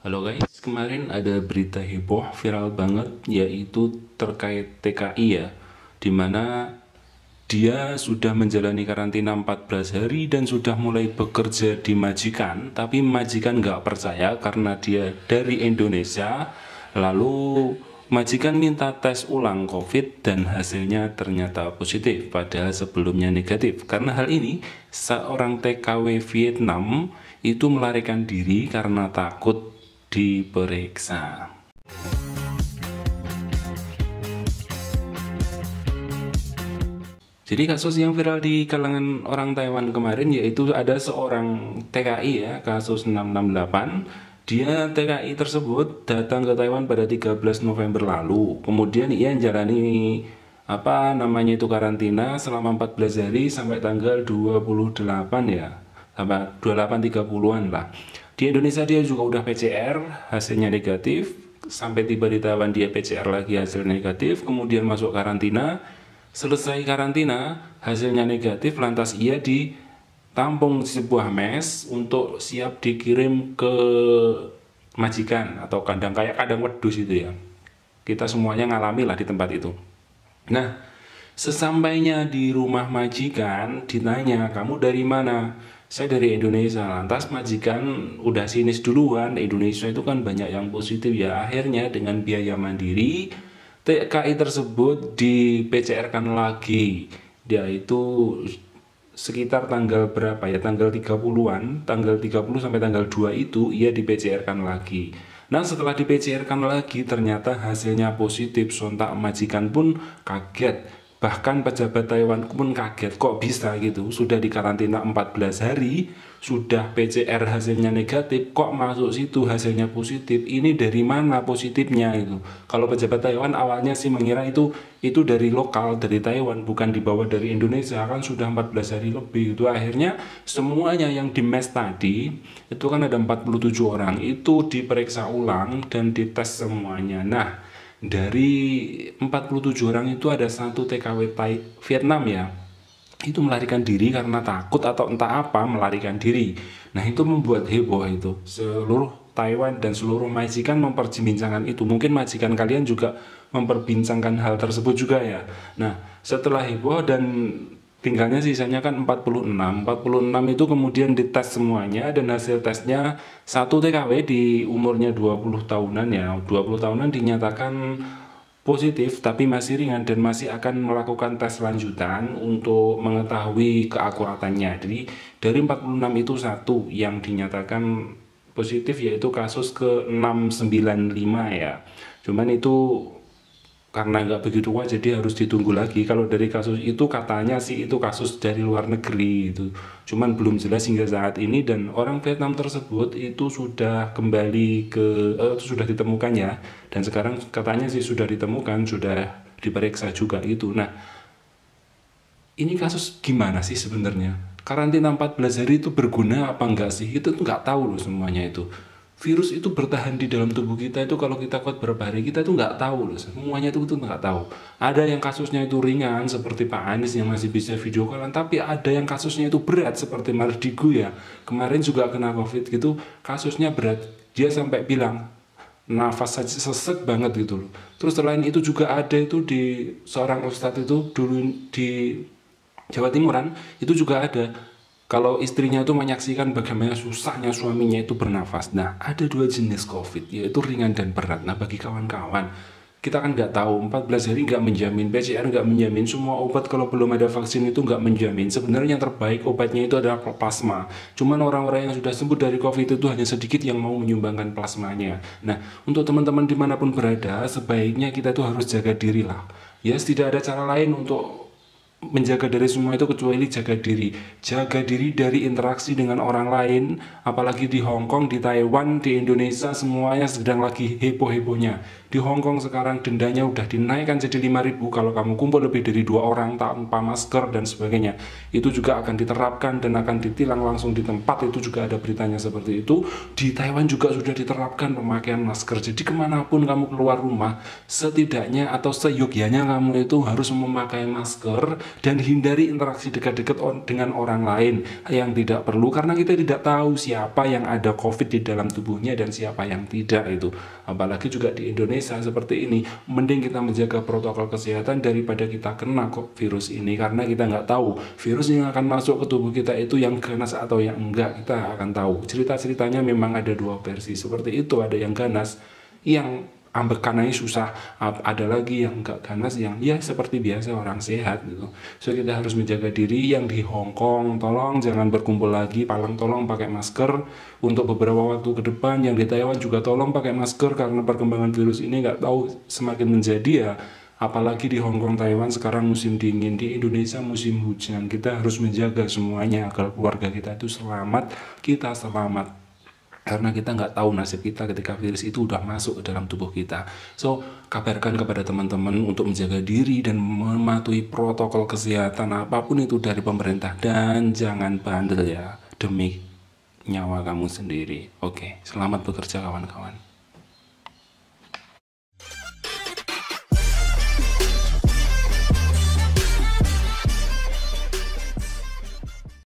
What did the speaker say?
Halo guys, kemarin ada berita heboh viral banget yaitu terkait TKI ya, dimana dia sudah menjalani karantina 14 hari dan sudah mulai bekerja di majikan, tapi majikan nggak percaya karena dia dari Indonesia. Lalu majikan minta tes ulang COVID dan hasilnya ternyata positif, padahal sebelumnya negatif. Karena hal ini, seorang TKW Vietnam itu melarikan diri karena takut diperiksa. Jadi kasus yang viral di kalangan orang Taiwan kemarin yaitu ada seorang TKI ya, kasus 668. Dia TKI tersebut datang ke Taiwan pada 13 November lalu. Kemudian ia menjalani karantina selama 14 hari sampai tanggal 28 ya. Sampai 28 30-an lah. Di Indonesia dia juga udah PCR, hasilnya negatif. Sampai tiba di Taiwan dia PCR lagi, hasil negatif. Kemudian masuk karantina. Selesai karantina, hasilnya negatif, lantas ia ditampung di sebuah mes untuk siap dikirim ke majikan atau kandang, kayak kandang wedus itu ya. Kita semuanya ngalami lah di tempat itu. Nah, sesampainya di rumah majikan, ditanya, "Kamu dari mana?" "Saya dari Indonesia." Lantas majikan udah sinis duluan, Indonesia itu kan banyak yang positif ya. Akhirnya dengan biaya mandiri, TKI tersebut di PCR-kan lagi. Dia itu sekitar tanggal berapa ya? Tanggal 30-an, tanggal 30 sampai tanggal 2 itu ia di PCR-kan lagi. Nah, setelah di PCR-kan lagi ternyata hasilnya positif. Sontak majikan pun kaget. Bahkan pejabat Taiwan pun kaget, kok bisa gitu, sudah dikarantina 14 hari, sudah PCR hasilnya negatif, kok masuk situ hasilnya positif, ini dari mana positifnya itu. Kalau pejabat Taiwan awalnya sih mengira itu dari lokal, dari Taiwan, bukan dibawa dari Indonesia, kan sudah 14 hari lebih. Itu akhirnya semuanya yang di mes tadi, itu kan ada 47 orang, itu diperiksa ulang dan dites semuanya. Nah, dari 47 orang itu ada satu TKW Vietnam ya, itu melarikan diri karena takut atau entah apa melarikan diri. Nah, itu membuat heboh, itu seluruh Taiwan dan seluruh majikan memperbincangkan itu. Mungkin majikan kalian juga memperbincangkan hal tersebut juga ya. Nah, setelah heboh dan tinggalnya sisanya kan 46 itu kemudian dites semuanya dan hasil tesnya satu TKW di umurnya 20 tahunan ya, 20 tahunan dinyatakan positif tapi masih ringan dan masih akan melakukan tes lanjutan untuk mengetahui keakuratannya. Jadi dari 46 itu satu yang dinyatakan positif yaitu kasus ke-695 ya. Cuman itu karena nggak begitu kuat jadi harus ditunggu lagi. Kalau dari kasus itu katanya sih itu kasus dari luar negeri itu, cuman belum jelas hingga saat ini. Dan orang Vietnam tersebut itu sudah kembali ke sudah ditemukan ya, dan sekarang katanya sih sudah ditemukan, sudah diperiksa juga itu. Nah, ini kasus gimana sih sebenarnya? Karantina 14 hari itu berguna apa enggak sih? Itu tuh nggak tahu loh semuanya itu. Virus itu bertahan di dalam tubuh kita itu kalau kita kuat berapa hari, kita tuh nggak tahu loh. Semuanya itu nggak tahu. Ada yang kasusnya itu ringan seperti Pak Anies yang masih bisa video callan, tapi ada yang kasusnya itu berat seperti Mardigu ya. Kemarin juga kena COVID gitu, kasusnya berat. Dia sampai bilang nafas saja sesek banget gitu loh. Terus selain itu juga ada itu di seorang ustadz itu dulu di Jawa Timuran itu juga ada, kalau istrinya itu menyaksikan bagaimana susahnya suaminya itu bernafas. Nah, ada dua jenis COVID, yaitu ringan dan berat. Nah, bagi kawan-kawan, kita kan nggak tahu, 14 hari nggak menjamin, PCR nggak menjamin, semua obat kalau belum ada vaksin itu nggak menjamin. Sebenarnya yang terbaik obatnya itu adalah plasma. Cuman orang-orang yang sudah sembuh dari COVID itu hanya sedikit yang mau menyumbangkan plasmanya. Nah, untuk teman-teman dimanapun berada, sebaiknya kita tuh harus jaga diri lah. Ya, tidak ada cara lain untuk menjaga dari semua itu kecuali jaga diri. Jaga diri dari interaksi dengan orang lain, apalagi di Hong Kong, di Taiwan, di Indonesia semuanya sedang lagi heboh-hebohnya. Di Hong Kong sekarang dendanya udah dinaikkan jadi 5.000 kalau kamu kumpul lebih dari 2 orang tanpa masker dan sebagainya. Itu juga akan diterapkan dan akan ditilang langsung di tempat, itu juga ada beritanya seperti itu. Di Taiwan juga sudah diterapkan pemakaian masker. Jadi kemanapun kamu keluar rumah, setidaknya atau seyogyanya kamu itu harus memakai masker dan hindari interaksi dekat-dekat dengan orang lain yang tidak perlu, karena kita tidak tahu siapa yang ada COVID di dalam tubuhnya dan siapa yang tidak itu. Apalagi juga di Indonesia seperti ini, mending kita menjaga protokol kesehatan daripada kita kena kok virus ini, karena kita nggak tahu virus yang akan masuk ke tubuh kita itu yang ganas atau yang enggak. Kita akan tahu cerita-ceritanya memang ada dua versi seperti itu, ada yang ganas yang ambekannya susah, ada lagi yang enggak ganas yang ya seperti biasa orang sehat gitu. So kita harus menjaga diri. Yang di Hong Kong tolong jangan berkumpul lagi, tolong pakai masker untuk beberapa waktu ke depan. Yang di Taiwan juga tolong pakai masker karena perkembangan virus ini nggak tahu semakin menjadi ya. Apalagi di Hong Kong, Taiwan sekarang musim dingin, di Indonesia musim hujan. Kita harus menjaga semuanya agar keluarga kita itu selamat, kita selamat. Karena kita nggak tahu nasib kita ketika virus itu udah masuk ke dalam tubuh kita. So, kabarkan kepada teman-teman untuk menjaga diri dan mematuhi protokol kesehatan apapun itu dari pemerintah. Dan jangan bandel ya, demi nyawa kamu sendiri. Oke, selamat bekerja kawan-kawan.